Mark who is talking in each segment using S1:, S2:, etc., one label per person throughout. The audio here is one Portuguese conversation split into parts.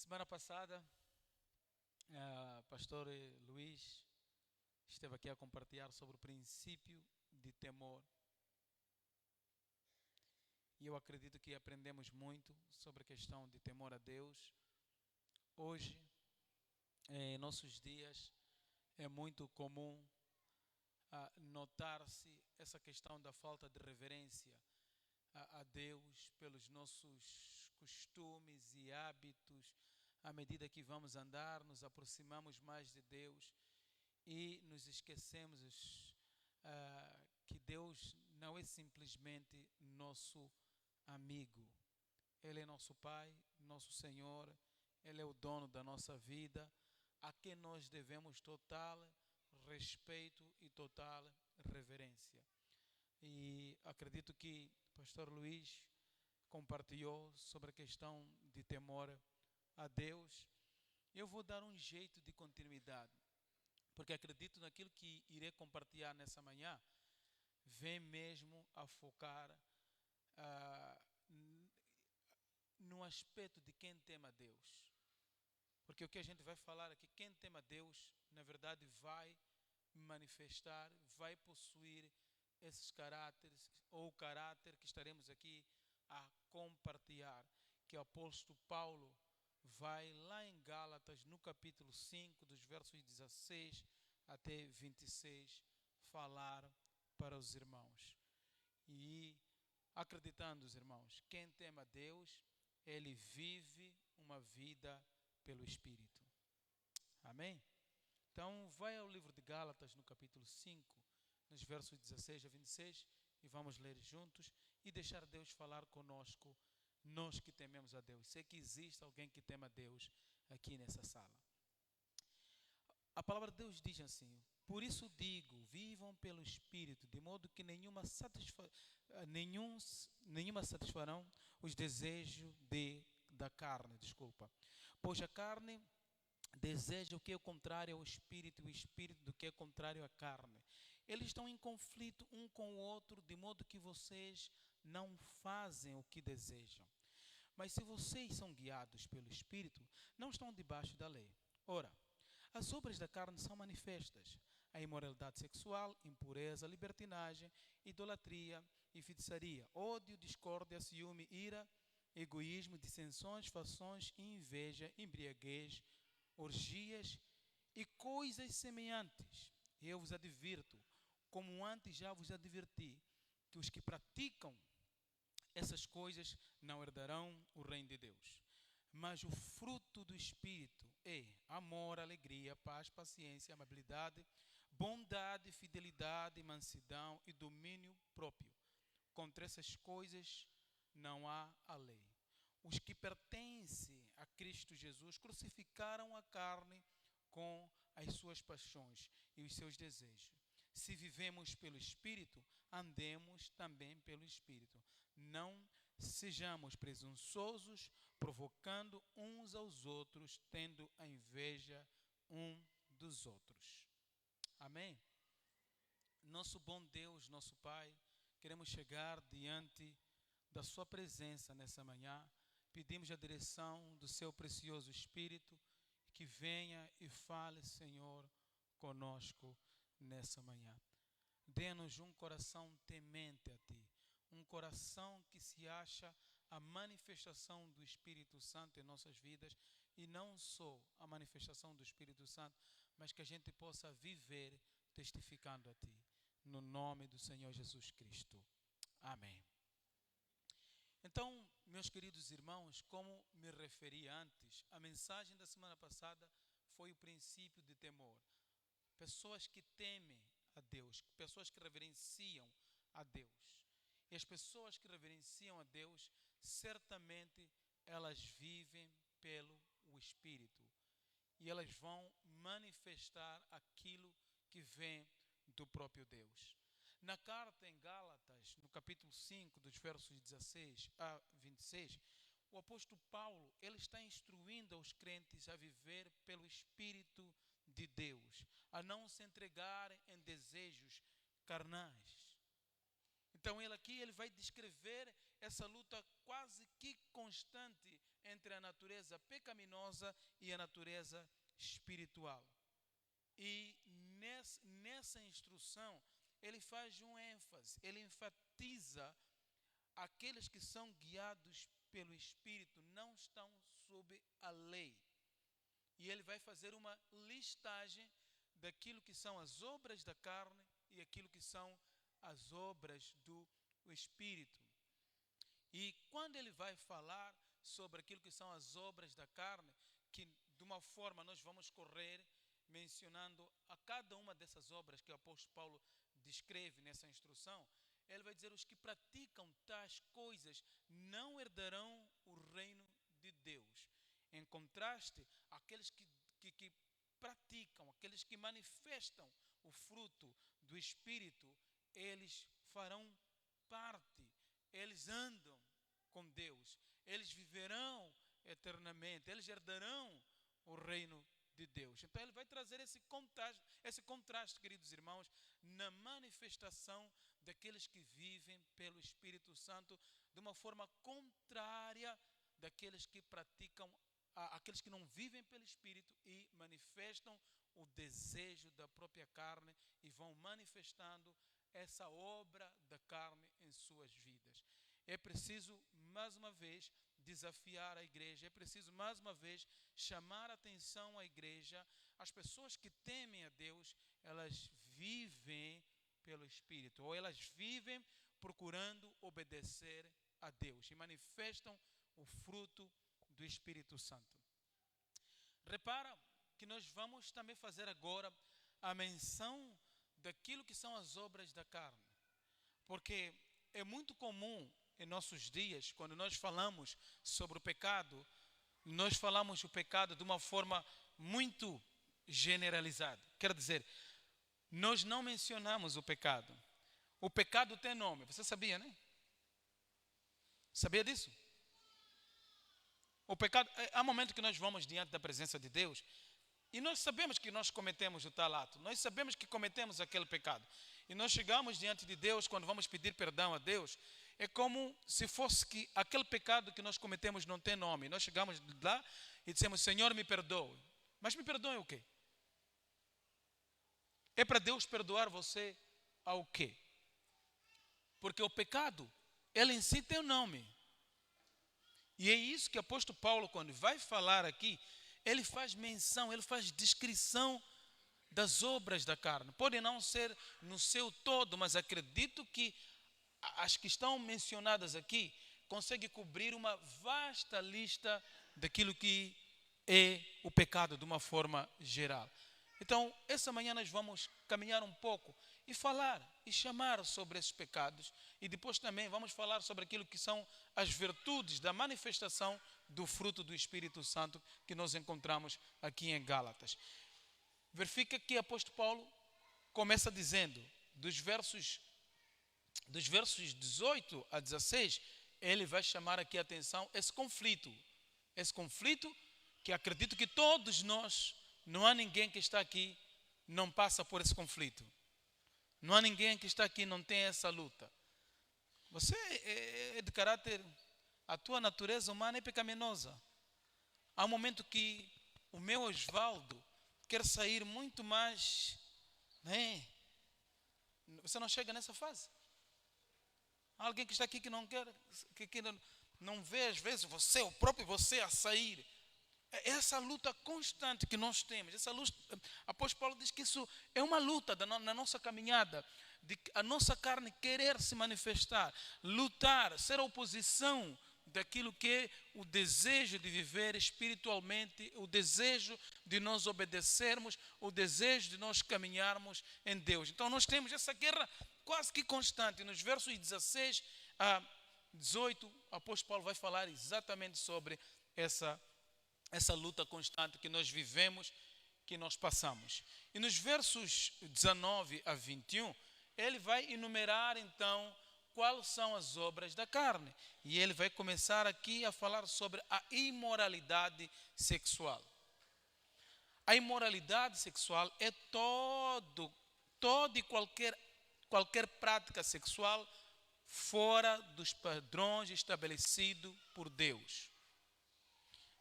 S1: Semana passada, pastor Luiz esteve aqui a compartilhar sobre o princípio de temor. E eu acredito que aprendemos muito sobre a questão de temor a Deus. Hoje, em nossos dias, é muito comum notar-se essa questão da falta de reverência a Deus pelos nossos costumes e hábitos. À medida que vamos andar, nos aproximamos mais de Deus e nos esquecemos que Deus não é simplesmente nosso amigo. Ele é nosso Pai, nosso Senhor, Ele é o dono da nossa vida, a quem nós devemos total respeito e total reverência. E acredito que o pastor Luiz compartilhou sobre a questão de temor a Deus. Eu vou dar um jeito de continuidade, porque acredito naquilo que irei compartilhar nessa manhã, vem mesmo a focar no aspecto de quem teme a Deus. Porque o que a gente vai falar aqui, quem teme a Deus, na verdade vai manifestar, vai possuir esses caráteres, ou o caráter que estaremos aqui a compartilhar, que o apóstolo Paulo vai lá em Gálatas, no capítulo 5, dos versos 16 até 26, falar para os irmãos. E acreditando, os irmãos, quem teme a Deus, ele vive uma vida pelo Espírito. Amém? Então, vai ao livro de Gálatas, no capítulo 5, nos versos 16 a 26, e vamos ler juntos e deixar Deus falar conosco, nós que tememos a Deus. Sei que existe alguém que tema a Deus aqui nessa sala. A palavra de Deus diz assim: por isso digo, vivam pelo Espírito, de modo que nenhuma satisfarão os desejos da carne, pois a carne deseja o que é contrário ao Espírito e o Espírito do que é contrário à carne. Eles estão em conflito um com o outro, de modo que vocês não fazem o que desejam. Mas se vocês são guiados pelo Espírito, não estão debaixo da lei. Ora, as obras da carne são manifestas: a imoralidade sexual, impureza, libertinagem, idolatria e feitiçaria, ódio, discórdia, ciúme, ira, egoísmo, dissensões, fações, inveja, embriaguez, orgias e coisas semelhantes. Eu vos advirto, como antes já vos adverti, que os que praticam essas coisas não herdarão o reino de Deus. Mas o fruto do Espírito é amor, alegria, paz, paciência, amabilidade, bondade, fidelidade, mansidão e domínio próprio. Contra essas coisas não há a lei. Os que pertencem a Cristo Jesus crucificaram a carne com as suas paixões e os seus desejos. Se vivemos pelo Espírito, andemos também pelo Espírito. Não sejamos presunçosos, provocando uns aos outros, tendo a inveja um dos outros. Amém? Nosso bom Deus, nosso Pai, queremos chegar diante da sua presença nessa manhã. Pedimos a direção do seu precioso Espírito, que venha e fale, Senhor, conosco nessa manhã. Dê-nos um coração temente a Ti, um coração que se acha a manifestação do Espírito Santo em nossas vidas, e não só a manifestação do Espírito Santo, mas que a gente possa viver testificando a Ti, no nome do Senhor Jesus Cristo. Amém. Então, meus queridos irmãos, como me referi antes, a mensagem da semana passada foi o princípio de temor. Pessoas que temem a Deus, pessoas que reverenciam a Deus. E as pessoas que reverenciam a Deus, certamente elas vivem pelo Espírito. E elas vão manifestar aquilo que vem do próprio Deus. Na carta em Gálatas, no capítulo 5, dos versos 16 a 26, o apóstolo Paulo, ele está instruindo aos crentes a viver pelo Espírito de Deus, a não se entregarem em desejos carnais. Então ele vai descrever essa luta quase que constante entre a natureza pecaminosa e a natureza espiritual. E nessa instrução, ele faz um ênfase, ele enfatiza aqueles que são guiados pelo Espírito não estão sob a lei. E ele vai fazer uma listagem daquilo que são as obras da carne e aquilo que são as obras do Espírito. E quando ele vai falar sobre aquilo que são as obras da carne, que de uma forma nós vamos correr mencionando a cada uma dessas obras que o apóstolo Paulo descreve nessa instrução, ele vai dizer: os que praticam tais coisas não herdarão o reino de Deus. Em contraste, aqueles que praticam, aqueles que manifestam o fruto do Espírito, eles farão parte, eles andam com Deus, eles viverão eternamente, eles herdarão o reino de Deus. Então ele vai trazer esse contraste, queridos irmãos, na manifestação daqueles que vivem pelo Espírito Santo de uma forma contrária daqueles que praticam, aqueles que não vivem pelo Espírito e manifestam o desejo da própria carne e vão manifestando essa obra da carne em suas vidas. É preciso, mais uma vez, desafiar a igreja, é preciso, mais uma vez, chamar a atenção à igreja. As pessoas que temem a Deus, elas vivem pelo Espírito, ou elas vivem procurando obedecer a Deus e manifestam o fruto do Espírito Santo. Repara que nós vamos também fazer agora a menção daquilo que são as obras da carne, porque é muito comum em nossos dias, quando nós falamos sobre o pecado, nós falamos o pecado de uma forma muito generalizada. Quer dizer, nós não mencionamos o pecado. O pecado tem nome, você sabia, né? Sabia disso? O pecado, há momentos que nós vamos diante da presença de Deus e nós sabemos que nós cometemos o tal ato, nós sabemos que cometemos aquele pecado. E nós chegamos diante de Deus, quando vamos pedir perdão a Deus, é como se fosse que aquele pecado que nós cometemos não tem nome. Nós chegamos lá e dissemos: Senhor, me perdoe. Mas me perdoe o quê? É para Deus perdoar você ao quê? Porque o pecado, ele em si tem um nome. E é isso que o apóstolo Paulo, quando vai falar aqui, ele faz menção, ele faz descrição das obras da carne. Podem não ser no seu todo, mas acredito que as que estão mencionadas aqui conseguem cobrir uma vasta lista daquilo que é o pecado de uma forma geral. Então, essa manhã nós vamos caminhar um pouco e falar e chamar sobre esses pecados, e depois também vamos falar sobre aquilo que são as virtudes da manifestação do fruto do Espírito Santo que nós encontramos aqui em Gálatas. Verifica que o apóstolo Paulo começa dizendo, dos versos 18 a 16, ele vai chamar aqui a atenção esse conflito que acredito que todos nós, não há ninguém que está aqui não passa por esse conflito. Não há ninguém que está aqui e não tem essa luta. Você é de caráter, a tua natureza humana é pecaminosa. Há um momento que o meu Osvaldo quer sair muito mais, né? Você não chega nessa fase. Há alguém que está aqui que não quer, que não vê às vezes você, o próprio você a sair. Essa luta constante que nós temos, essa luta, apóstolo Paulo diz que isso é uma luta na nossa caminhada, de a nossa carne querer se manifestar, lutar, ser a oposição daquilo que é o desejo de viver espiritualmente, o desejo de nós obedecermos, o desejo de nós caminharmos em Deus. Então nós temos essa guerra quase que constante. Nos versos 16 a 18, o apóstolo Paulo vai falar exatamente sobre essa luta constante que nós vivemos, que nós passamos. E nos versos 19 a 21, ele vai enumerar então quais são as obras da carne. E ele vai começar aqui a falar sobre a imoralidade sexual. A imoralidade sexual é toda e qualquer prática sexual fora dos padrões estabelecidos por Deus.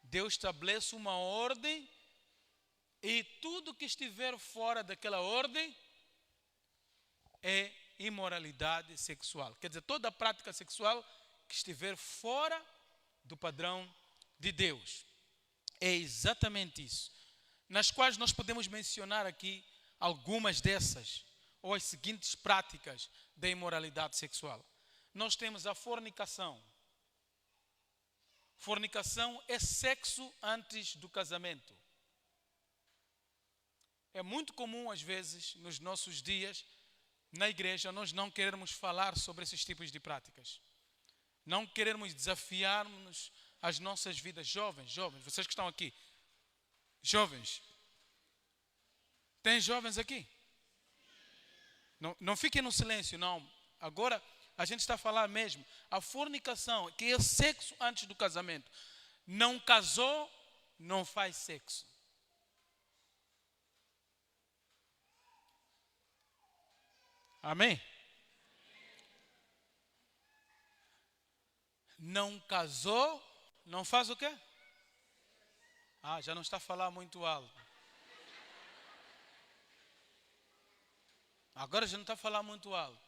S1: Deus estabelece uma ordem e tudo que estiver fora daquela ordem é imoralidade sexual. Quer dizer, toda prática sexual que estiver fora do padrão de Deus. É exatamente isso. Nas quais nós podemos mencionar aqui algumas dessas, ou as seguintes práticas da imoralidade sexual. Nós temos a fornicação. Fornicação é sexo antes do casamento. É muito comum, às vezes, nos nossos dias, na igreja, nós não queremos falar sobre esses tipos de práticas. Não queremos desafiarmos as nossas vidas. Jovens, vocês que estão aqui. Jovens. Tem jovens aqui? Não fiquem no silêncio, não. Agora, a gente está a falar mesmo. A fornicação, que é sexo antes do casamento. Não casou, não faz sexo. Amém? Não casou, não faz o quê? Já não está a falar muito alto. Agora já não está a falar muito alto.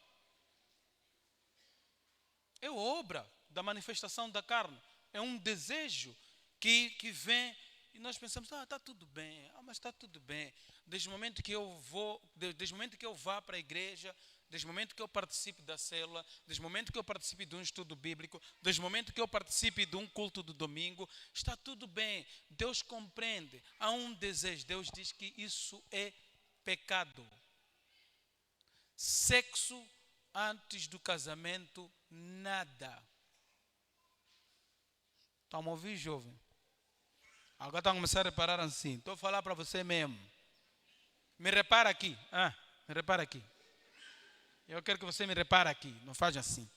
S1: É obra da manifestação da carne. É um desejo que vem e nós pensamos, está tudo bem, mas está tudo bem. Desde o momento que eu vá para a igreja, desde o momento que eu participe da célula, desde o momento que eu participe de um estudo bíblico, desde o momento que eu participe de um culto do domingo, está tudo bem. Deus compreende. Há um desejo. Deus diz que isso é pecado. Sexo antes do casamento, nada. Estão a ouvir, jovem? Agora estão a começar a reparar assim. Estou a falar para você mesmo. Me repara aqui. Me repara aqui. Eu quero que você me repare aqui. Não faz assim.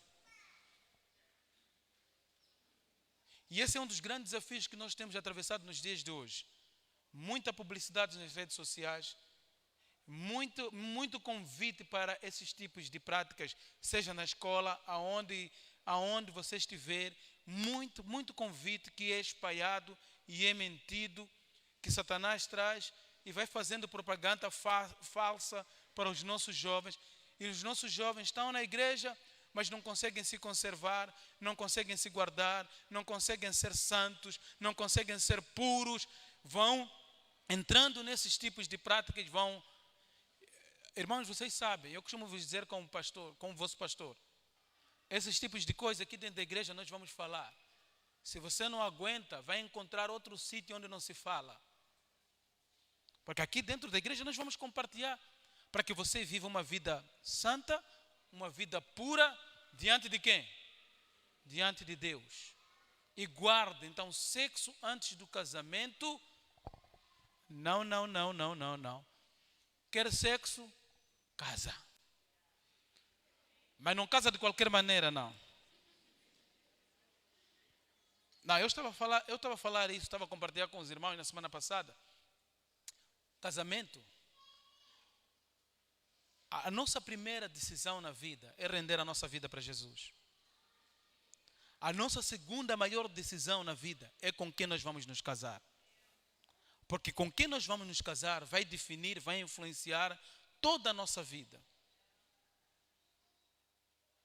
S1: E esse é um dos grandes desafios que nós temos atravessado nos dias de hoje. Muita publicidade nas redes sociais. Muito convite para esses tipos de práticas, seja na escola, aonde você estiver, muito convite que é espalhado e é mentido, que Satanás traz e vai fazendo propaganda falsa para os nossos jovens. E os nossos jovens estão na igreja, mas não conseguem se conservar, não conseguem se guardar, não conseguem ser santos, não conseguem ser puros, vão entrando nesses tipos de práticas, vão. Irmãos, vocês sabem, eu costumo vos dizer como pastor, como vosso pastor, esses tipos de coisas aqui dentro da igreja nós vamos falar. Se você não aguenta, vai encontrar outro sítio onde não se fala. Porque aqui dentro da igreja nós vamos compartilhar para que você viva uma vida santa, uma vida pura, diante de quem? Diante de Deus. E guarde, então, sexo antes do casamento, não. Quer sexo? Casa. Mas não casa de qualquer maneira, não. Não, eu estava a falar isso, estava a compartilhar com os irmãos na semana passada. Casamento. A nossa primeira decisão na vida é render a nossa vida para Jesus. A nossa segunda maior decisão na vida é com quem nós vamos nos casar. Porque com quem nós vamos nos casar vai definir, vai influenciar toda a nossa vida.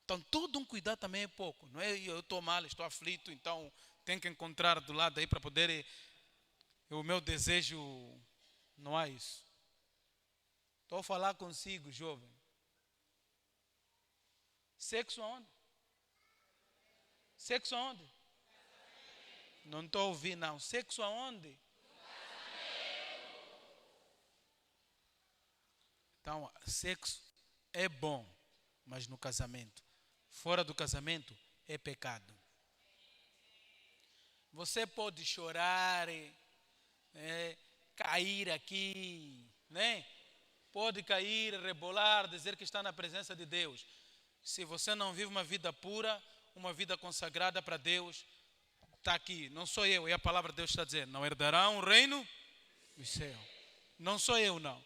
S1: Então, todo um cuidado também é pouco. Não é eu estou mal, estou aflito, então tenho que encontrar do lado aí para poder. O meu desejo não é isso. Estou a falar consigo, jovem. Sexo aonde? Sexo aonde? Não estou a ouvir, não. Sexo aonde? Então, sexo é bom, mas no casamento. Fora do casamento, é pecado. Você pode chorar, cair aqui, né? Pode cair, rebolar, dizer que está na presença de Deus. Se você não vive uma vida pura, uma vida consagrada para Deus, está aqui. Não sou eu, é a palavra de Deus que está dizendo. Não herdarão o reino do céu. Não sou eu, não.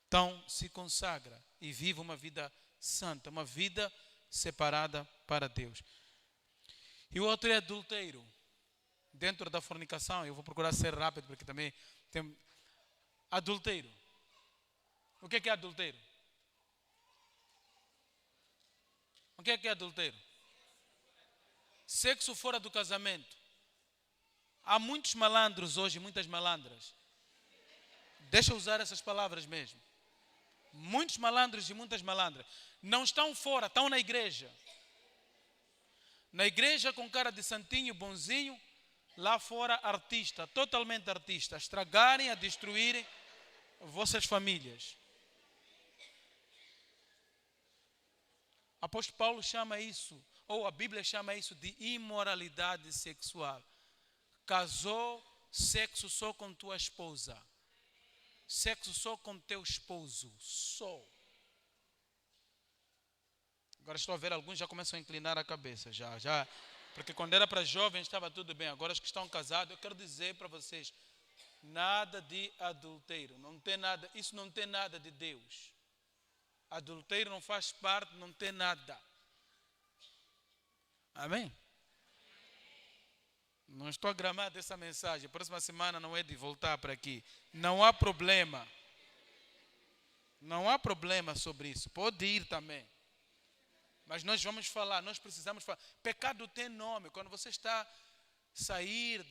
S1: Então, se consagra e viva uma vida santa, uma vida separada para Deus. E o outro é adultério. Dentro da fornicação, eu vou procurar ser rápido porque também tem adultério. O que é adultério? O que é adultério? Sexo fora do casamento. Há muitos malandros hoje, muitas malandras. Deixa eu usar essas palavras mesmo. Muitos malandros e muitas malandras. Não estão fora, estão na igreja. Na igreja com cara de santinho, bonzinho. Lá fora artista, totalmente artista. A estragarem, a destruírem vossas famílias. Apóstolo Paulo chama isso, ou a Bíblia chama isso de imoralidade sexual. Casou, sexo só com tua esposa. Sexo só com teu esposo. Só. Agora estou a ver, alguns já começam a inclinar a cabeça. Já. Porque quando era para jovens estava tudo bem. Agora os que estão casados, eu quero dizer para vocês, nada de adultério. Não tem nada, isso não tem nada de Deus. Adultério não faz parte, não tem nada. Amém? Não estou a gramar dessa mensagem. A próxima semana não é de voltar para aqui. Não há problema. Não há problema sobre isso. Pode ir também. Mas nós vamos falar, nós precisamos falar. Pecado tem nome. Quando você está a sair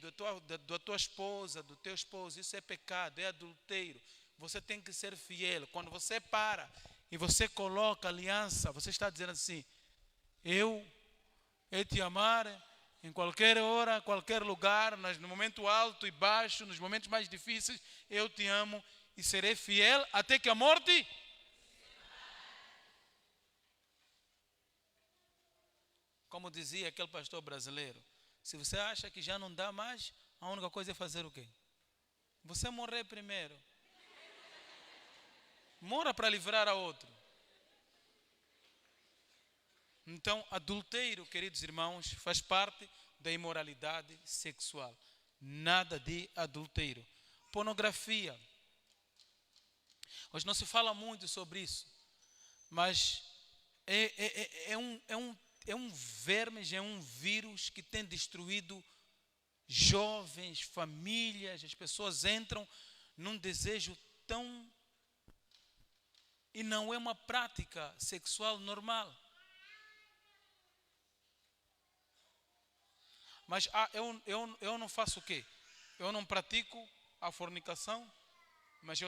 S1: da tua esposa, do teu esposo, isso é pecado, é adultério. Você tem que ser fiel. Quando você para e você coloca aliança, você está dizendo assim, eu te amar em qualquer hora, qualquer lugar, no momento alto e baixo, nos momentos mais difíceis, eu te amo e serei fiel até que a morte. Como dizia aquele pastor brasileiro, se você acha que já não dá mais, a única coisa é fazer o quê? Você morrer primeiro. Mora para livrar a outro. Então, adultério, queridos irmãos, faz parte da imoralidade sexual. Nada de adultério. Pornografia. Hoje não se fala muito sobre isso, mas é um verme, é um vírus que tem destruído jovens, famílias. As pessoas entram num desejo tão... E não é uma prática sexual normal. Mas eu não faço o quê? Eu não pratico a fornicação, mas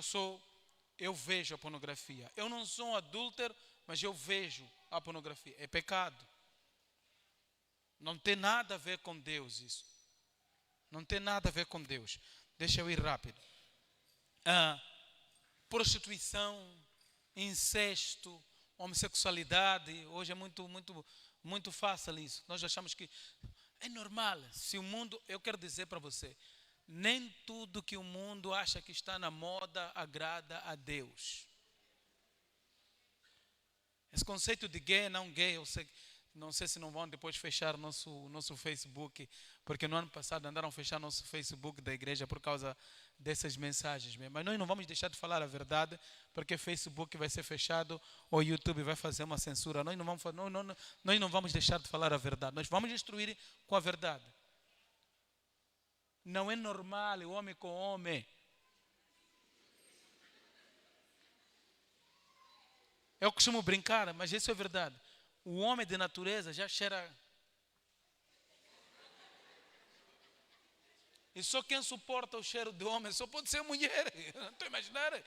S1: eu vejo a pornografia. Eu não sou um adúltero, mas eu vejo a pornografia. É pecado. Não tem nada a ver com Deus isso. Não tem nada a ver com Deus. Deixa eu ir rápido. Prostituição, incesto, homossexualidade. Hoje é muito fácil isso. Nós achamos que é normal. Se o mundo, eu quero dizer para você, nem tudo que o mundo acha que está na moda agrada a Deus. Esse conceito de gay, não gay, não sei se não vão depois fechar nosso Facebook, porque no ano passado andaram a fechar nosso Facebook da igreja por causa dessas mensagens. Mas nós não vamos deixar de falar a verdade, porque Facebook vai ser fechado ou YouTube vai fazer uma censura. Nós não vamos deixar de falar a verdade. Nós vamos destruir com a verdade. Não é normal o homem com homem. Eu costumo brincar, mas isso é verdade. O homem de natureza já cheira. E só quem suporta o cheiro de homem só pode ser mulher. Não estou imaginando.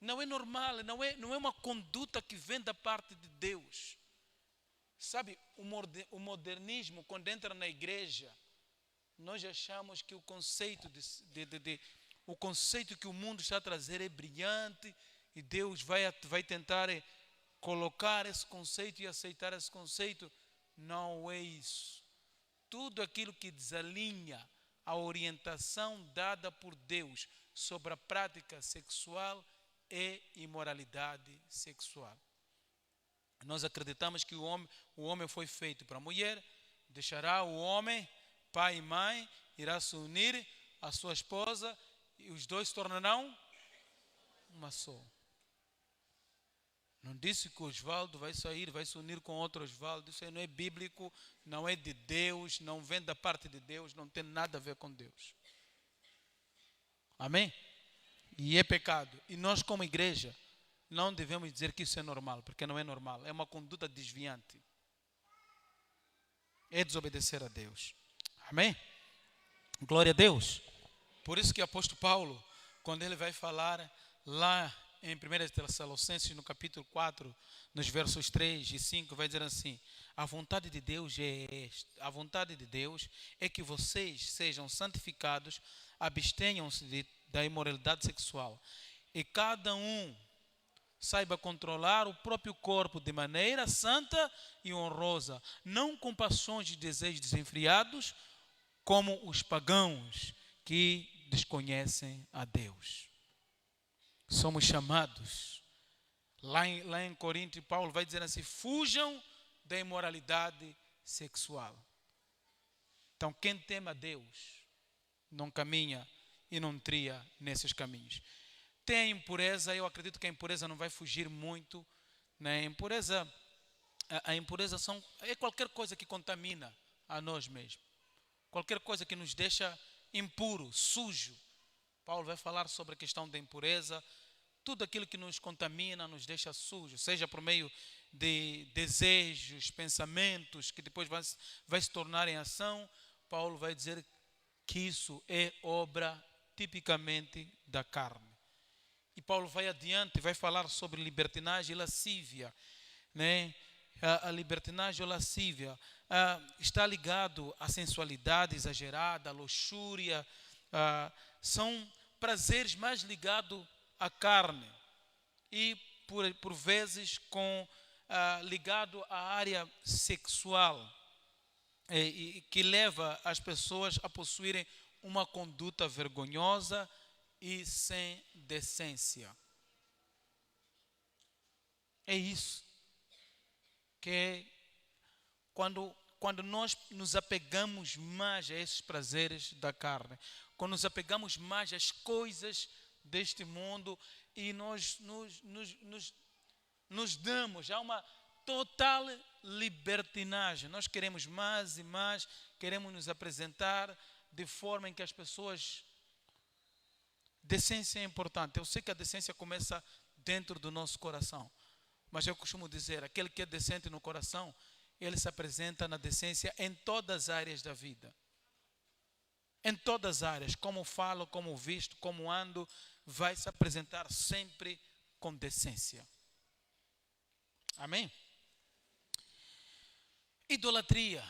S1: Não é normal, não é uma conduta que vem da parte de Deus. Sabe, o modernismo, quando entra na igreja, nós achamos que o conceito o conceito que o mundo está a trazer é brilhante e Deus vai tentar colocar esse conceito e aceitar esse conceito. Não é isso. Tudo aquilo que desalinha a orientação dada por Deus sobre a prática sexual é imoralidade sexual. Nós acreditamos que o homem foi feito para a mulher, deixará o homem, pai e mãe, irá se unir à sua esposa e os dois se tornarão uma só. Não disse que o Osvaldo vai sair, vai se unir com outro Osvaldo. Isso aí não é bíblico, não é de Deus, não vem da parte de Deus, não tem nada a ver com Deus. Amém? E é pecado. E nós, como igreja, não devemos dizer que isso é normal, porque não é normal. É uma conduta desviante. É desobedecer a Deus. Amém? Glória a Deus. Por isso que o apóstolo Paulo, quando ele vai falar lá em 1 Tessalonicenses, no capítulo 4, nos versos 3 e 5, vai dizer assim: a vontade de Deus é esta. A vontade de Deus é que vocês sejam santificados, abstenham-se da imoralidade sexual, e cada um saiba controlar o próprio corpo de maneira santa e honrosa, não com paixões e desejos desenfreados, como os pagãos que desconhecem a Deus. Somos chamados, lá em Coríntios, Paulo vai dizer assim: fujam da imoralidade sexual. Então, quem teme a Deus não caminha e não trilha nesses caminhos. Tem a impureza, eu acredito que a impureza não vai fugir muito, né? A impureza é qualquer coisa que contamina a nós mesmos. Qualquer coisa que nos deixa impuro, sujo. Paulo vai falar sobre a questão da impureza. Tudo aquilo que nos contamina, nos deixa sujo, seja por meio de desejos, pensamentos, que depois vai se tornar em ação. Paulo vai dizer que isso é obra tipicamente da carne. E Paulo vai adiante, vai falar sobre libertinagem e lascívia, né? A libertinagem ou lascívia está ligado à sensualidade exagerada, à luxúria, são prazeres mais ligados à carne e por vezes ligado à área sexual, e que leva as pessoas a possuírem uma conduta vergonhosa e sem decência. É isso que é quando nós nos apegamos mais a esses prazeres da carne, quando nos apegamos mais às coisas deste mundo e nós nos damos a uma total libertinagem. Nós queremos mais e mais, queremos nos apresentar de forma em que as pessoas... Decência é importante. Eu sei que a decência começa dentro do nosso coração, mas eu costumo dizer, aquele que é decente no coração, ele se apresenta na decência em todas as áreas da vida. Em todas as áreas, como falo, como visto, como ando, vai se apresentar sempre com decência. Amém? Idolatria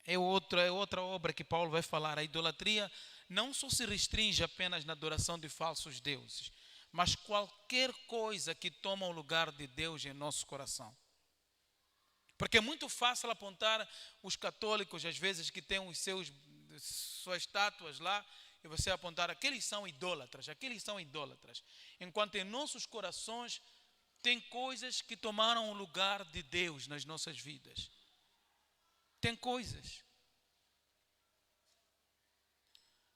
S1: é outra obra que Paulo vai falar. A idolatria não só se restringe apenas na adoração de falsos deuses, mas qualquer coisa que toma o lugar de Deus em nosso coração. Porque é muito fácil apontar os católicos, às vezes, que têm suas estátuas lá, e você apontar, aqueles são idólatras. Enquanto em nossos corações tem coisas que tomaram o lugar de Deus nas nossas vidas. Tem coisas.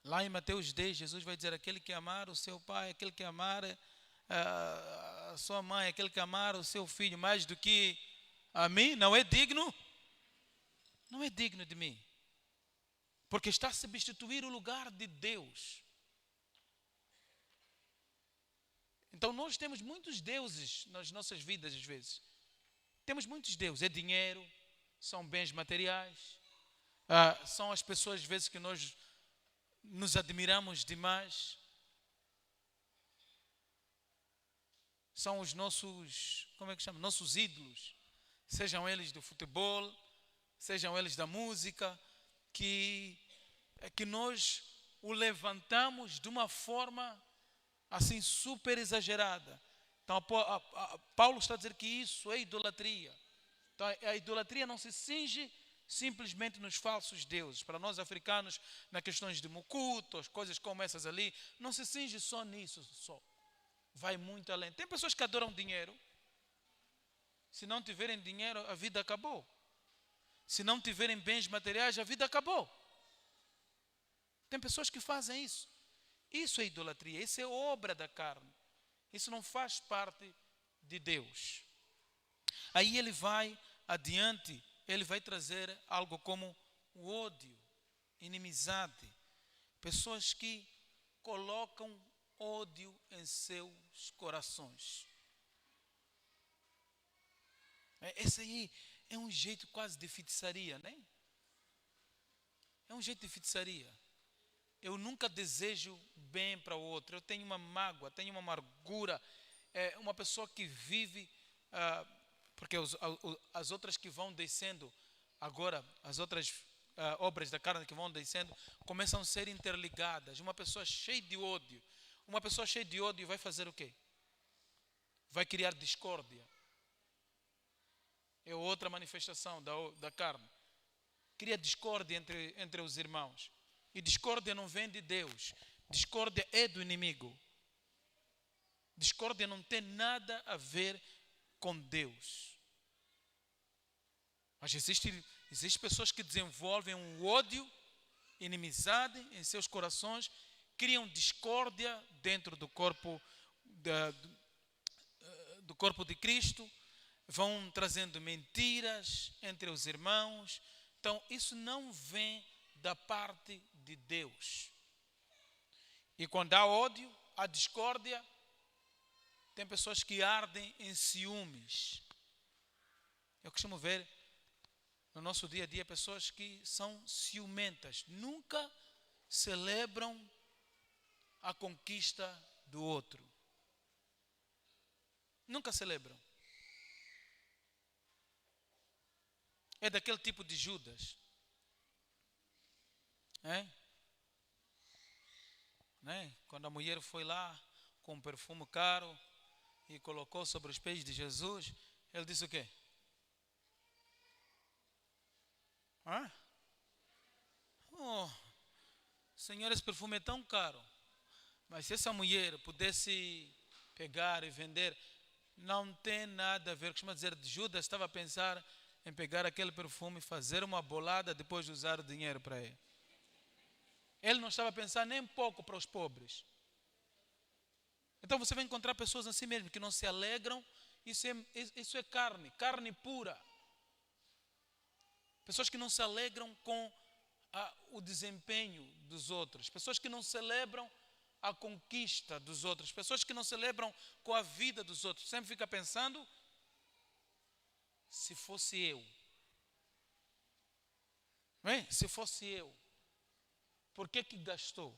S1: Lá em Mateus 10, Jesus vai dizer, aquele que amar o seu pai, aquele que amar a sua mãe, aquele que amar o seu filho mais do que a mim, não é digno de mim. Porque está a substituir o lugar de Deus. Então nós temos muitos deuses nas nossas vidas às vezes. Temos muitos deuses, é dinheiro, são bens materiais, são as pessoas às vezes que nós nos admiramos demais. São os nossos, nossos ídolos, sejam eles do futebol, sejam eles da música, que nós o levantamos de uma forma assim super exagerada. Então Paulo está a dizer que isso é idolatria. Então a idolatria não se cinge simplesmente nos falsos deuses. Para nós africanos, nas questões de mucutos, coisas como essas ali, não se cinge só nisso, só. Vai muito além. Tem pessoas que adoram dinheiro. Se não tiverem dinheiro, a vida acabou. Se não tiverem bens materiais, a vida acabou. Tem pessoas que fazem isso. Isso é idolatria, isso é obra da carne. Isso não faz parte de Deus. Aí ele vai adiante, ele vai trazer algo como o ódio, inimizade. Pessoas que colocam ódio em seus corações. Esse aí é um jeito quase de feitiçaria, né? É um jeito de feitiçaria. Eu nunca desejo bem para o outro. Eu tenho uma mágoa, tenho uma amargura. É uma pessoa que vive, porque as outras que vão descendo agora, as outras obras da carne que vão descendo, começam a ser interligadas. Uma pessoa cheia de ódio. Uma pessoa cheia de ódio vai fazer o quê? Vai criar discórdia. É outra manifestação da carne. Cria discórdia entre os irmãos. E discórdia não vem de Deus. Discórdia é do inimigo. Discórdia não tem nada a ver com Deus. Mas existem pessoas que desenvolvem um ódio, inimizade em seus corações, criam discórdia dentro do corpo de Cristo, vão trazendo mentiras entre os irmãos. Então, isso não vem da parte de Deus. E quando há ódio, há discórdia, tem pessoas que ardem em ciúmes. Eu costumo ver no nosso dia a dia pessoas que são ciumentas, nunca celebram a conquista do outro. Nunca celebram. É daquele tipo de Judas. Quando a mulher foi lá com um perfume caro e colocou sobre os pés de Jesus, ele disse o quê? Oh, Senhor, esse perfume é tão caro. Mas se essa mulher pudesse pegar e vender, não tem nada a ver. Costuma dizer, Judas estava a pensar em pegar aquele perfume, fazer uma bolada, depois de usar o dinheiro para ele. Ele não estava a pensar nem pouco para os pobres. Então você vai encontrar pessoas assim mesmo, que não se alegram. Isso é carne pura. Pessoas que não se alegram com o desempenho dos outros. Pessoas que não celebram a conquista dos outros. Pessoas que não celebram com a vida dos outros. Sempre fica pensando, se fosse eu. Se fosse eu. Por que gastou?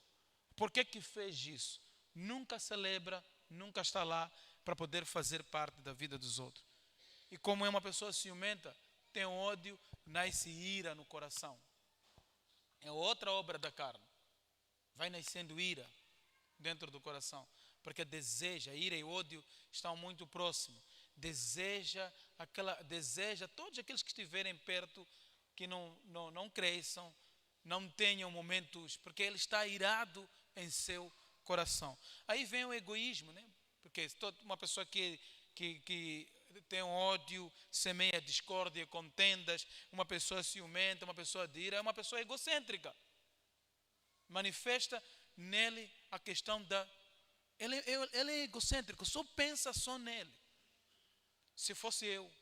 S1: Por que fez isso? Nunca celebra, nunca está lá para poder fazer parte da vida dos outros. E como é uma pessoa ciumenta, tem ódio, nasce ira no coração. É outra obra da carne. Vai nascendo ira dentro do coração. Porque deseja, ira e ódio estão muito próximos. Deseja todos aqueles que estiverem perto, que não cresçam, não tenham momentos, porque ele está irado em seu coração. Aí vem o egoísmo, né? Porque uma pessoa que tem ódio, semeia discórdia, contendas, uma pessoa ciumenta, uma pessoa de ira, é uma pessoa egocêntrica. Manifesta nele a questão ele é egocêntrico, só pensa só nele. Se fosse eu,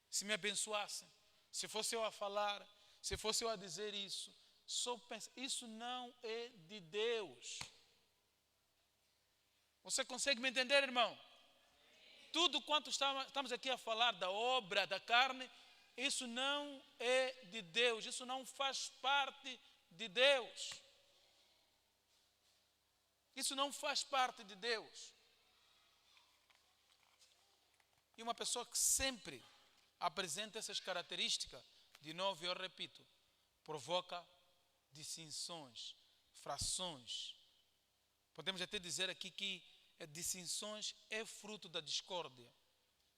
S1: se me abençoassem, se fosse eu a falar, se fosse eu a dizer isso, só pensa. Isso não é de Deus. Você consegue me entender, irmão? Tudo quanto estamos aqui a falar da obra da carne, isso não é de Deus, isso não faz parte de Deus. Isso não faz parte de Deus. E uma pessoa que sempre apresenta essas características, de novo eu repito, provoca dissensões, frações. Podemos até dizer aqui que dissensões é fruto da discórdia.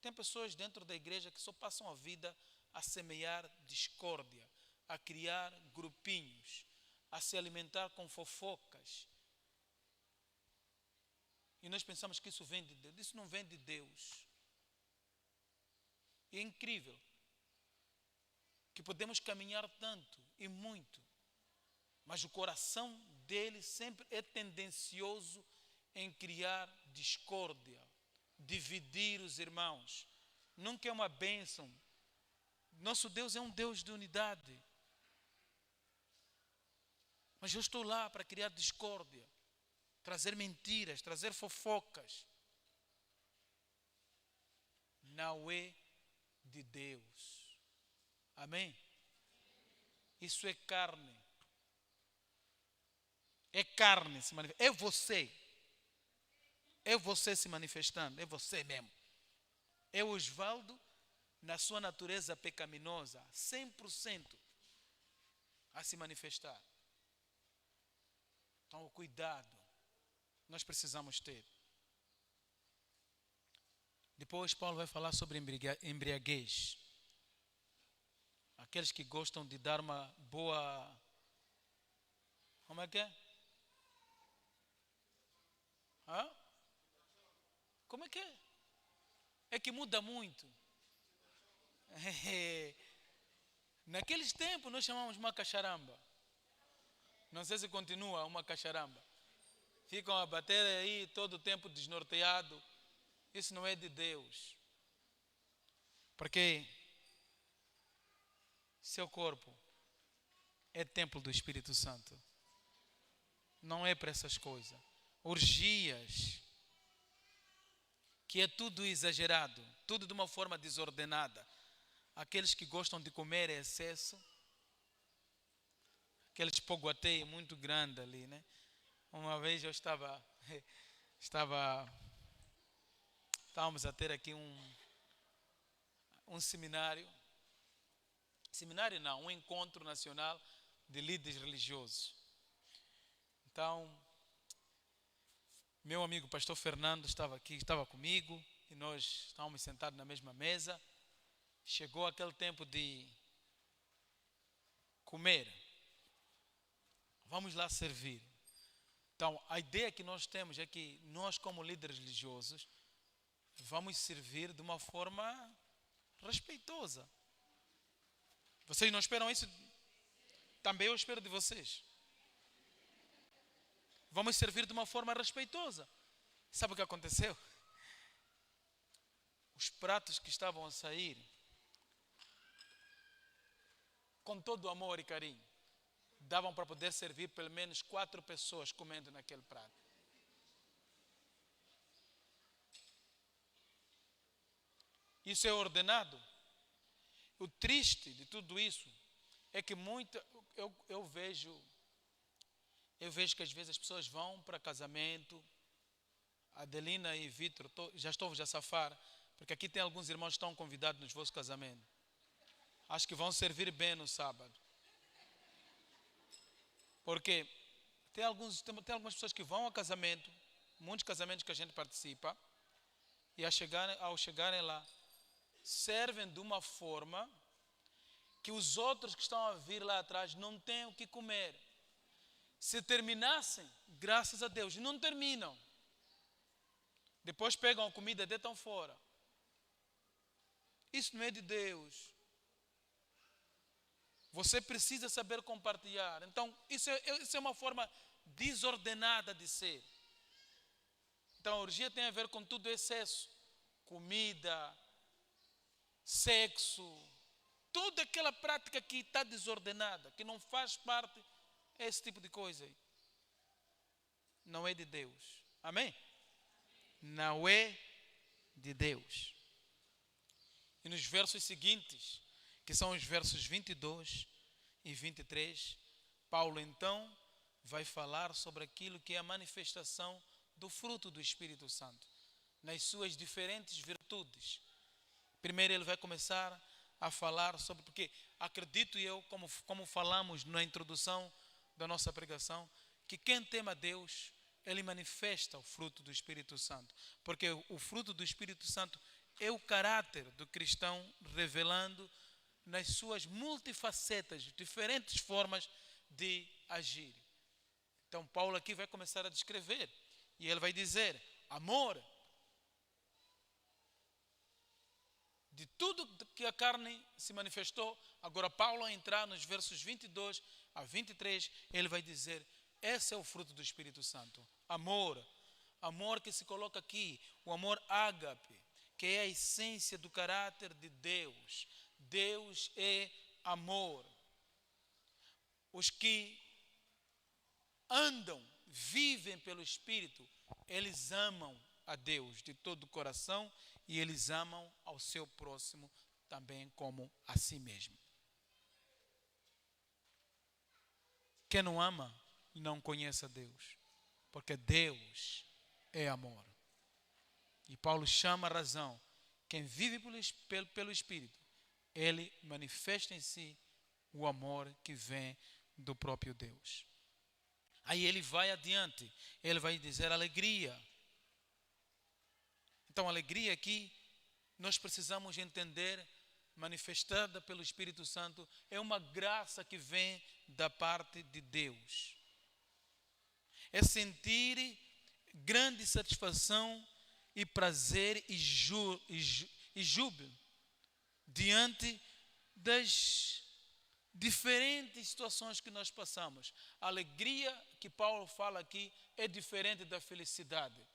S1: Tem pessoas dentro da igreja que só passam a vida a semear discórdia, a criar grupinhos, a se alimentar com fofocas. E nós pensamos que isso vem de Deus. Isso não vem de Deus. É incrível que podemos caminhar tanto e muito, mas o coração dele sempre é tendencioso em criar discórdia, dividir os irmãos. Nunca é uma bênção. Nosso Deus é um Deus de unidade. Mas eu estou lá para criar discórdia, trazer mentiras, trazer fofocas. Não é de Deus. Amém? Isso é carne. É carne se manifestando. É você. É você se manifestando. É você mesmo. É o Osvaldo na sua natureza pecaminosa, 100% a se manifestar. Então, cuidado. Nós precisamos ter. Depois Paulo vai falar sobre embriaguez. Aqueles que gostam de dar uma boa... Como é que é? Hã? Como é que é? É que muda muito. Naqueles tempos nós chamamos uma cacharamba. Não sei se continua uma cacharamba. Ficam a bater aí todo o tempo desnorteado. Isso não é de Deus. Porque seu corpo é templo do Espírito Santo. Não é para essas coisas. Orgias, que é tudo exagerado, tudo de uma forma desordenada. Aqueles que gostam de comer em excesso, aqueles poguatei muito grande ali, né? Uma vez eu estávamos a ter aqui um seminário não, um encontro nacional de líderes religiosos. Então, meu amigo pastor Fernando estava aqui, estava comigo, e nós estávamos sentados na mesma mesa. Chegou aquele tempo de comer. Vamos lá servir. Então, a ideia que nós temos é que nós, como líderes religiosos, vamos servir de uma forma respeitosa. Vocês não esperam isso? Também eu espero de vocês. Vamos servir de uma forma respeitosa. Sabe o que aconteceu? Os pratos que estavam a sair, com todo o amor e carinho, davam para poder servir pelo menos 4 pessoas comendo naquele prato. Isso é ordenado. O triste de tudo isso é que eu vejo que às vezes as pessoas vão para casamento. Adelina e Vitor, já estou a safar, porque aqui tem alguns irmãos que estão convidados nos vossos casamentos. Acho que vão servir bem no sábado. Porque tem algumas pessoas que vão a casamento, muitos casamentos que a gente participa, e ao chegarem lá, servem de uma forma que os outros que estão a vir lá atrás não têm o que comer. Se terminassem, graças a Deus, não terminam. Depois pegam a comida e deitam fora. Isso não é de Deus. Você precisa saber compartilhar. Então, isso é uma forma desordenada de ser. Então, a orgia tem a ver com tudo excesso. Comida, sexo, toda aquela prática que está desordenada, que não faz parte, esse tipo de coisa aí. Não é de Deus. Amém? Não é de Deus. E nos versos seguintes, que são os versos 22 e 23, Paulo então vai falar sobre aquilo que é a manifestação do fruto do Espírito Santo, nas suas diferentes virtudes. Primeiro ele vai começar a falar sobre, porque acredito eu, como falamos na introdução da nossa pregação, que quem teme a Deus, ele manifesta o fruto do Espírito Santo, porque o fruto do Espírito Santo é o caráter do cristão revelando nas suas multifacetas, diferentes formas de agir. Então Paulo aqui vai começar a descrever, e ele vai dizer, amor, de tudo que a carne se manifestou. Agora Paulo, a entrar nos versos 22 a 23, ele vai dizer, esse é o fruto do Espírito Santo, amor, Amor que se coloca aqui, o amor ágape, que é a essência do caráter de Deus. Deus é amor. Os que andam, vivem pelo Espírito, eles amam a Deus de todo o coração e eles amam ao seu próximo também como a si mesmo. Quem não ama, não conhece a Deus, porque Deus é amor. E Paulo chama a razão. Quem vive pelo Espírito, ele manifesta em si o amor que vem do próprio Deus. Aí ele vai adiante, ele vai dizer alegria. Então, alegria aqui, nós precisamos entender, manifestada pelo Espírito Santo, é uma graça que vem da parte de Deus. É sentir grande satisfação e prazer e júbilo diante das diferentes situações que nós passamos. A alegria que Paulo fala aqui é diferente da felicidade,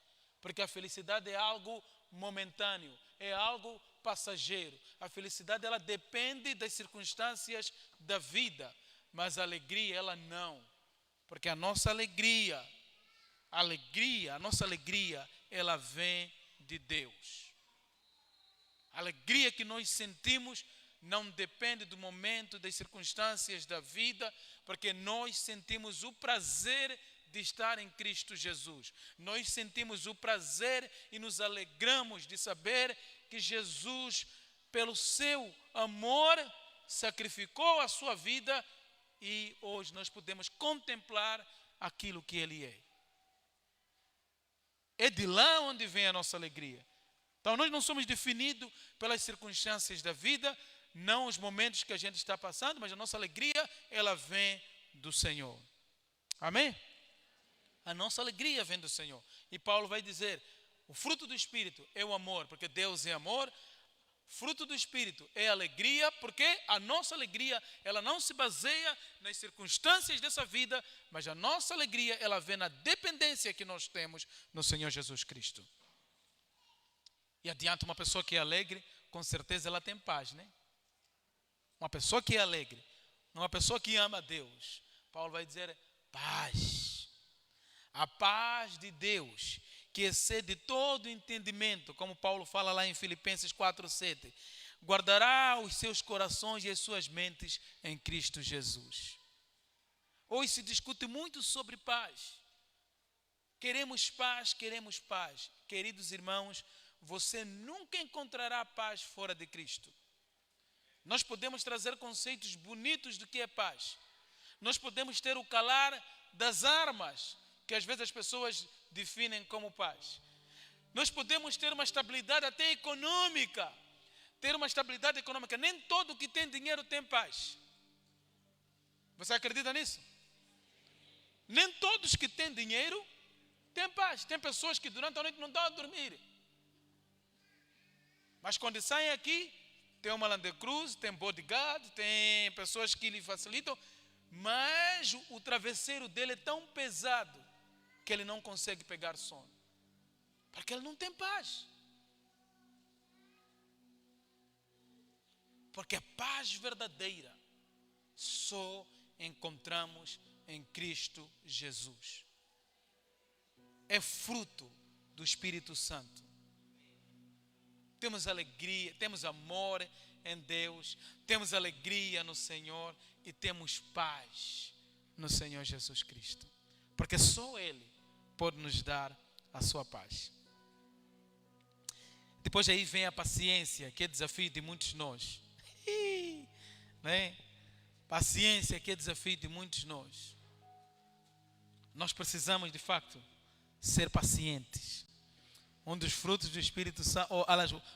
S1: porque a felicidade é algo momentâneo, é algo passageiro. A felicidade, ela depende das circunstâncias da vida, mas a alegria, ela não, porque a nossa alegria, ela vem de Deus. A alegria que nós sentimos não depende do momento, das circunstâncias da vida, porque nós sentimos o prazer de estar em Cristo Jesus. Nós sentimos o prazer e nos alegramos de saber que Jesus, pelo seu amor, sacrificou a sua vida e hoje nós podemos contemplar aquilo que Ele é. É de lá onde vem a nossa alegria. Então nós não somos definidos pelas circunstâncias da vida, não os momentos que a gente está passando, mas a nossa alegria, ela vem do Senhor. Amém? A nossa alegria vem do Senhor. E Paulo vai dizer, o fruto do Espírito é o amor, porque Deus é amor. Fruto do Espírito é alegria, porque a nossa alegria, ela não se baseia nas circunstâncias dessa vida, mas a nossa alegria, ela vem na dependência que nós temos no Senhor Jesus Cristo. E adiante, uma pessoa que é alegre, com certeza ela tem paz, né? Uma pessoa que é alegre, uma pessoa que ama a Deus, Paulo vai dizer paz. A paz de Deus, que excede todo entendimento, como Paulo fala lá em Filipenses 4:7, guardará os seus corações e as suas mentes em Cristo Jesus. Hoje se discute muito sobre paz. Queremos paz, queremos paz. Queridos irmãos, você nunca encontrará paz fora de Cristo. Nós podemos trazer conceitos bonitos do que é paz. Nós podemos ter o calar das armas, que às vezes as pessoas definem como paz. Nós podemos ter uma estabilidade até econômica. Ter uma estabilidade econômica. Nem todo que tem dinheiro tem paz. Você acredita nisso? Nem todos que têm dinheiro têm paz. Tem pessoas que durante a noite não estão a dormir. Mas quando saem aqui, tem uma Land Cruiser, tem bodyguard, tem pessoas que lhe facilitam, mas o travesseiro dele é tão pesado que ele não consegue pegar sono, porque ele não tem paz. Porque a paz verdadeira só encontramos em Cristo Jesus. É fruto do Espírito Santo. Temos alegria, temos amor em Deus, temos alegria no Senhor e temos paz no Senhor Jesus Cristo. Porque só Ele pode nos dar a sua paz. Depois aí vem a paciência, que é desafio de muitos de nós. Né? Paciência, que é desafio de muitos de nós. Nós precisamos de facto ser pacientes. Um dos frutos do Espírito Santo,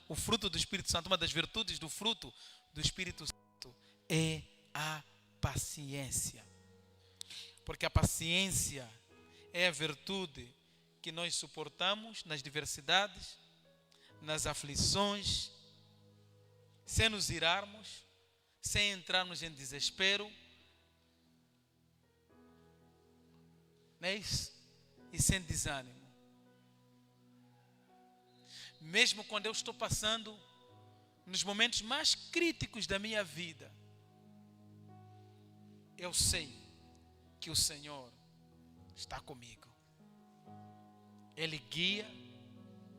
S1: o fruto do Espírito Santo, uma das virtudes do fruto do Espírito Santo é a paciência. Porque a paciência é a virtude que nós suportamos nas diversidades, nas aflições, sem nos irarmos, sem entrarmos em desespero, não é isso? E sem desânimo. mesmo quando eu estou passando nos momentos mais críticos da minha vida, eu sei que o Senhor está comigo. Ele guia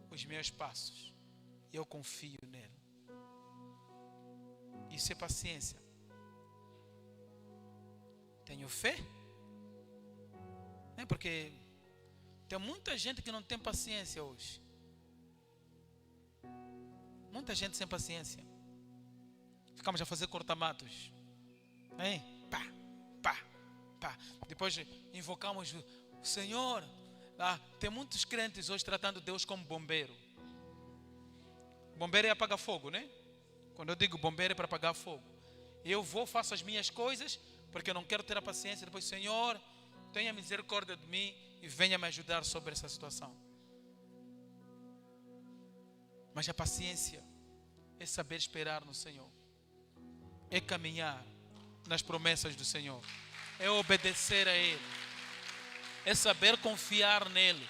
S1: os meus passos e eu confio nele. Isso é paciência. Tenho fé? Porque tem muita gente que não tem paciência hoje. Muita gente sem paciência. Ficamos a fazer cortamatos. Pá, pá, pá. Depois invocamos o Senhor. Tem muitos crentes hoje tratando Deus como bombeiro. Bombeiro é apagar fogo, né? Quando eu digo bombeiro é para apagar fogo. Eu vou, faço as minhas coisas, porque eu não quero ter a paciência. Depois, Senhor, tenha misericórdia de mim e venha me ajudar sobre essa situação. Mas a paciência é saber esperar no Senhor. É caminhar nas promessas do Senhor. É obedecer a Ele. É saber confiar nele.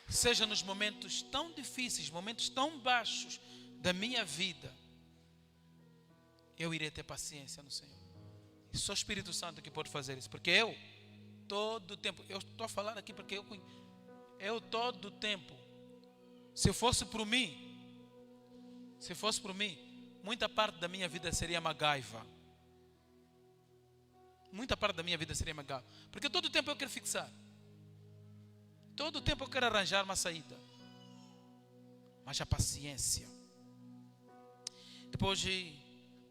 S1: Seja nos momentos tão difíceis, momentos tão baixos da minha vida, eu irei ter paciência no Senhor. E só o Espírito Santo que pode fazer isso. Porque eu, todo o tempo, eu estou a falar aqui porque eu todo o tempo, se fosse por mim, muita parte da minha vida seria MacGyver. Muita parte da minha vida seria MacGyver. Porque todo o tempo eu quero fixar. Todo o tempo eu quero arranjar uma saída. Mas a paciência. Depois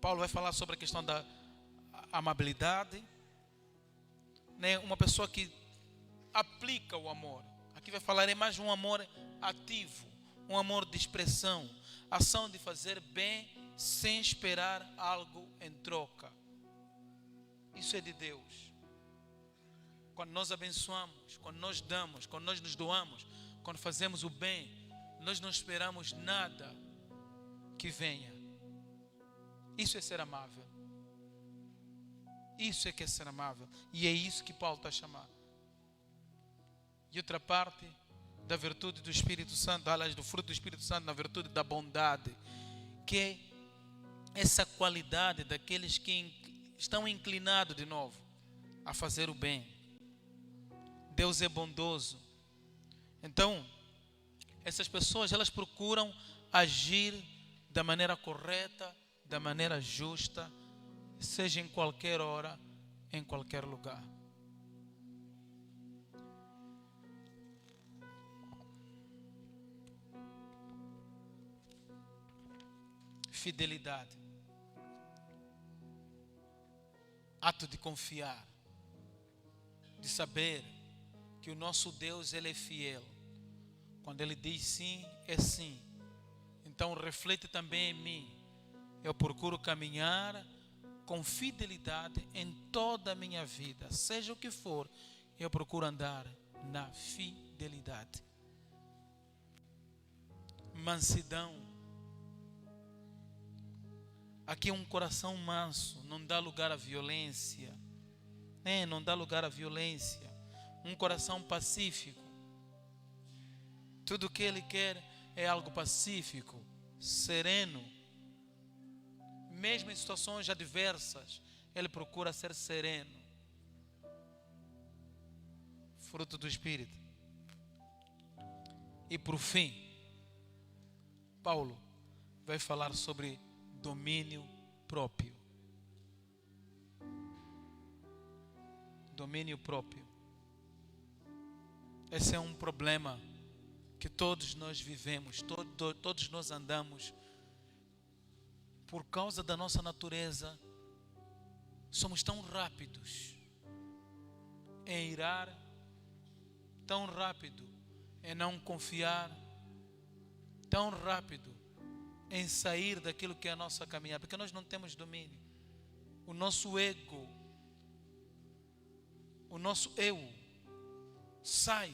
S1: Paulo vai falar sobre a questão da amabilidade. Uma pessoa que aplica o amor. Aqui vai falar mais um amor ativo. Um amor de expressão. Ação de fazer bem sem esperar algo em troca. Isso é de Deus. Quando nós abençoamos, quando nós damos, quando nós nos doamos, quando fazemos o bem, nós não esperamos nada que venha. Isso é ser amável. Isso é que é ser amável. E é isso que Paulo está a chamar. E outra parte da virtude do Espírito Santo, aliás, do fruto do Espírito Santo, na virtude da bondade, que é essa qualidade daqueles que estão inclinados de novo a fazer o bem. Deus é bondoso. Então, essas pessoas, elas procuram agir da maneira correta, da maneira justa, seja em qualquer hora, em qualquer lugar. Fidelidade. Ato de confiar, de saber que o nosso Deus, Ele é fiel. Quando Ele diz sim, é sim. Então reflete também em mim. Eu procuro caminhar com fidelidade em toda a minha vida. Seja o que for, eu procuro andar na fidelidade. Mansidão. Aqui é um coração manso, não dá lugar à violência. Não dá lugar à violência. Um coração pacífico. Tudo o que ele quer é algo pacífico, sereno. Mesmo em situações adversas, ele procura ser sereno. Fruto do Espírito. E por fim, Paulo vai falar sobre domínio próprio. Domínio próprio. Esse é um problema que todos nós vivemos, todos nós andamos. Por causa da nossa natureza, somos tão rápidos em irar, tão rápido em não confiar, tão rápido em sair daquilo que é a nossa caminhada, porque nós não temos domínio. O nosso ego, o nosso eu sai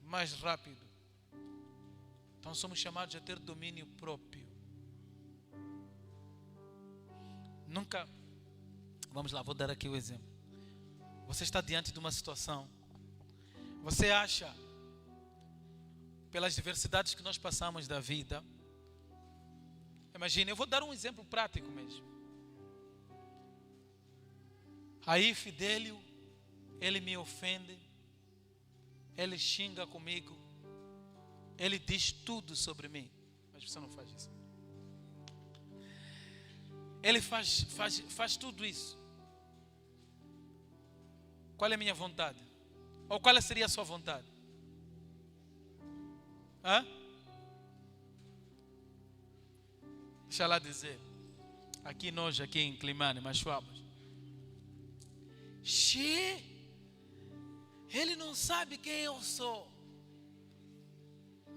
S1: mais rápido. Então somos chamados a ter domínio próprio. Nunca, vamos lá, vou dar aqui o exemplo. Você está diante de uma situação, você acha, pelas diversidades que nós passamos da vida, Imagina, eu vou dar um exemplo prático mesmo. Aí Fidélio, ele me ofende, ele xinga comigo, ele diz tudo sobre mim, mas você não faz isso. Ele faz tudo isso. Qual é a minha vontade? Ou qual seria a sua vontade? Hã? Deixa lá dizer. Aqui nós, aqui em Climane, Machuabas. Ele não sabe quem eu sou.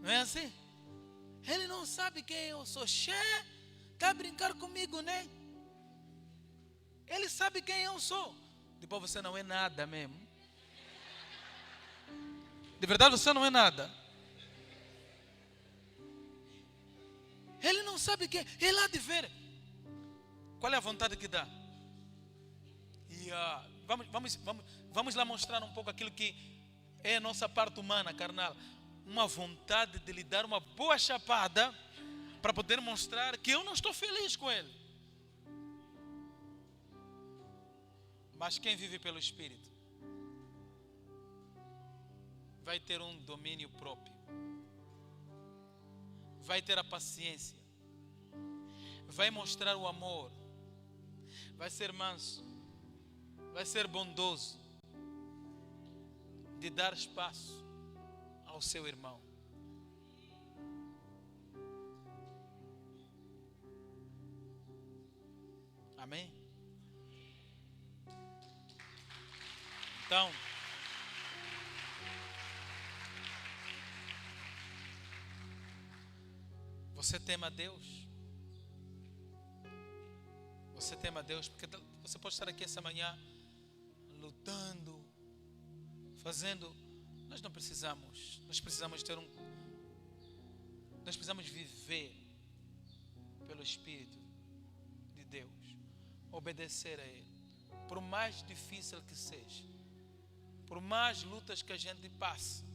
S1: Não é assim? Ele não sabe quem eu sou. Está a brincar comigo, né? Ele sabe quem eu sou. Depois você não é nada mesmo. De verdade você não é nada. Ele não sabe quem. Ele há de ver. Qual é a vontade que dá? Vamos lá mostrar um pouco aquilo que é a nossa parte humana, carnal. Uma vontade de lhe dar uma boa chapada para poder mostrar que eu não estou feliz com ele. Mas quem vive pelo Espírito vai ter um domínio próprio, vai ter a paciência, vai mostrar o amor, vai ser manso, vai ser bondoso, de dar espaço ao seu irmão. Amém? Então, você tema a Deus? Você tema a Deus? Porque você pode estar aqui essa manhã lutando, fazendo. Nós não precisamos. Nós precisamos Nós precisamos viver pelo Espírito de Deus, obedecer a Ele, por mais difícil que seja, por mais lutas que a gente passe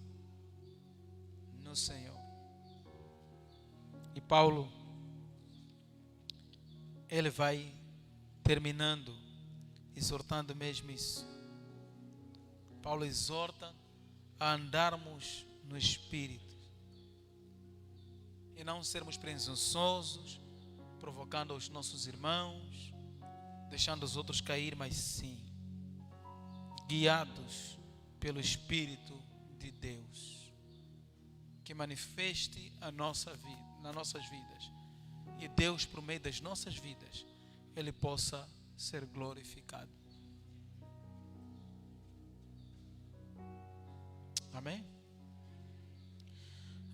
S1: no Senhor. E Paulo, ele vai terminando, exortando mesmo isso. Paulo exorta a andarmos no Espírito e não sermos presunçosos, provocando os nossos irmãos, deixando os outros cair, mas sim guiados pelo Espírito de Deus, que manifeste a nossa vida, nas nossas vidas, e Deus, por meio das nossas vidas, Ele possa ser glorificado. Amém?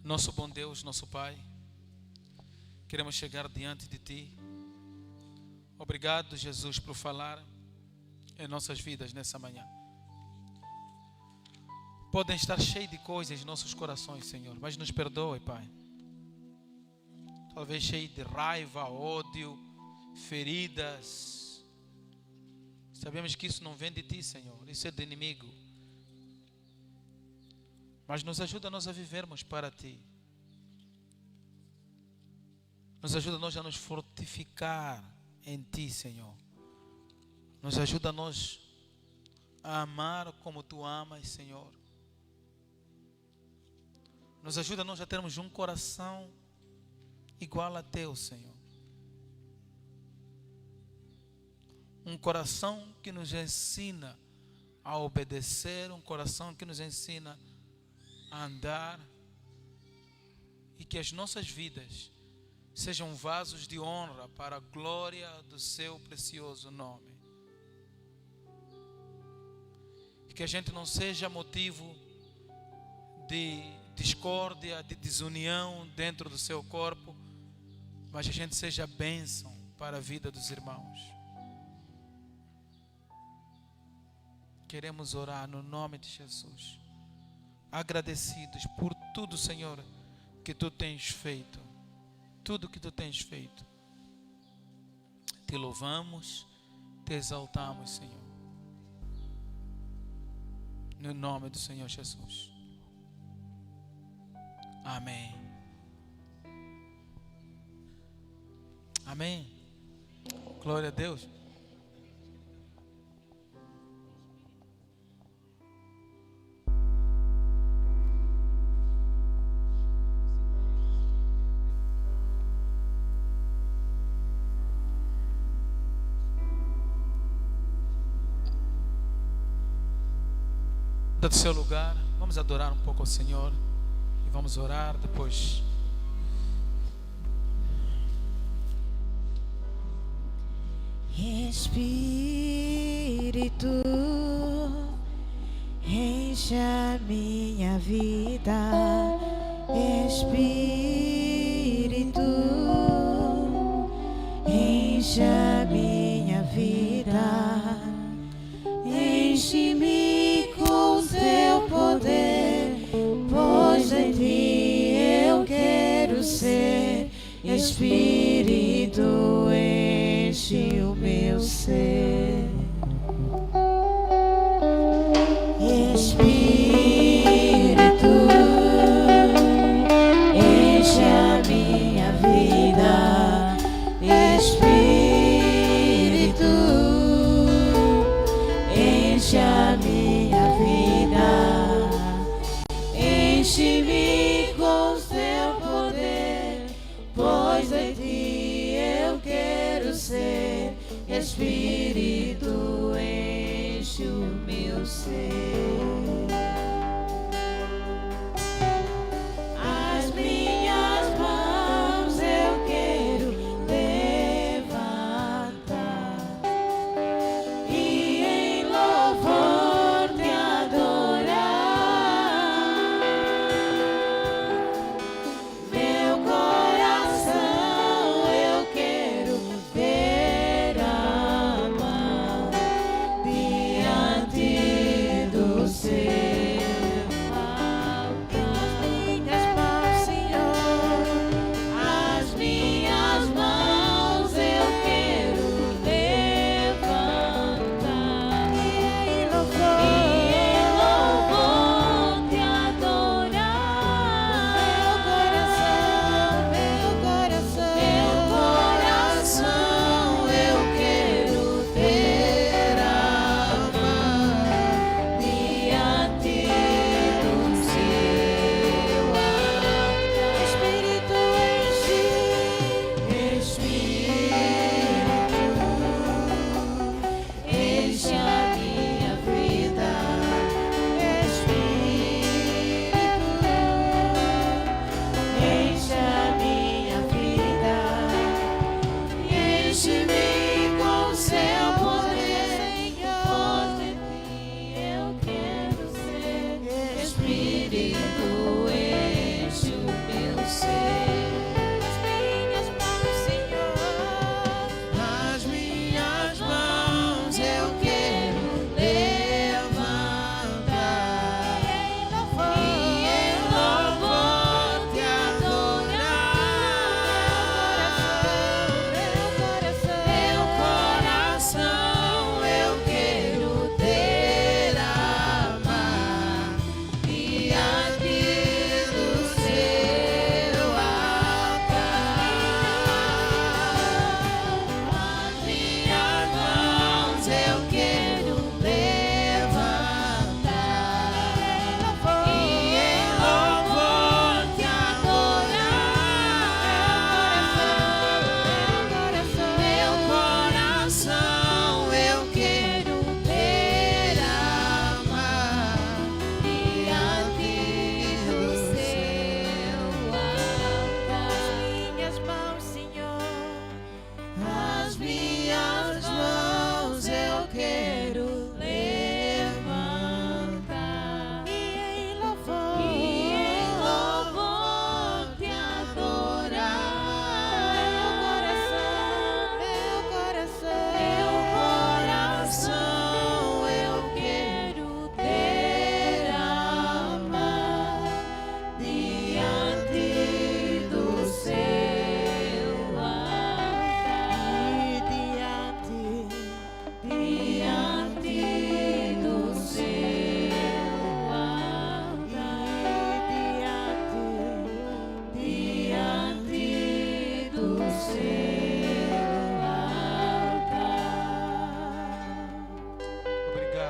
S1: Nosso bom Deus, nosso Pai, queremos chegar diante de Ti. Obrigado, Jesus, por falar em nossas vidas nessa manhã. Podem estar cheios de coisas em nossos corações, Senhor, mas nos perdoe, Pai. Talvez cheio de raiva, ódio, feridas. Sabemos que isso não vem de Ti, Senhor, isso é do inimigo. Mas nos ajuda a nós a vivermos para Ti. Nos ajuda a nós a nos fortificar em Ti, Senhor. Nos ajuda a nós a amar como Tu amas, Senhor. Nos ajuda a nós a termos um coração igual a Teu, Senhor. Um coração que nos ensina a obedecer, um coração que nos ensina a andar, e que as nossas vidas sejam vasos de honra para a glória do Seu precioso nome. E que a gente não seja motivo de discórdia, de desunião dentro do Seu corpo, mas a gente seja bênção para a vida dos irmãos. Queremos orar no nome de Jesus, agradecidos por tudo, Senhor, que Tu tens feito. Tudo que Tu tens feito. Te louvamos, Te exaltamos, Senhor. No nome do Senhor Jesus. Amém. Amém. Glória a Deus. Do seu lugar, vamos adorar um pouco ao Senhor e vamos orar depois.
S2: Espírito, enche a minha vida. Espírito, enche a minha vida. Enche-me com teu poder, pois em ti eu quero ser. Espírito, enche o meu ser. Espírito, enche a minha vida. Espírito, enche a minha vida. Enche-me com teu poder, pois em ti eu quero ser. Espírito, enche o meu ser. As minhas mãos eu quero levantar e em louvor te adorar. Meu coração eu quero derramar diante do Senhor.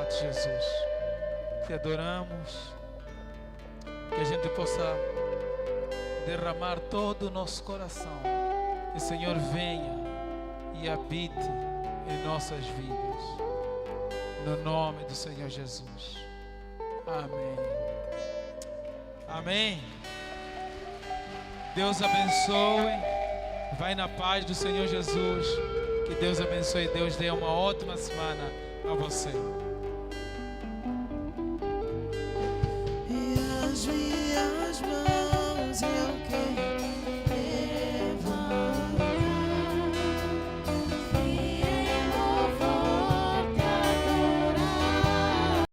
S1: obrigado, Jesus. Te adoramos. Que a gente possa derramar todo o nosso coração. Que o Senhor venha e habite em nossas vidas. No nome do Senhor Jesus. Amém. Amém. Deus abençoe. Vai na paz do Senhor Jesus. Que Deus abençoe. Deus dê uma ótima semana a você.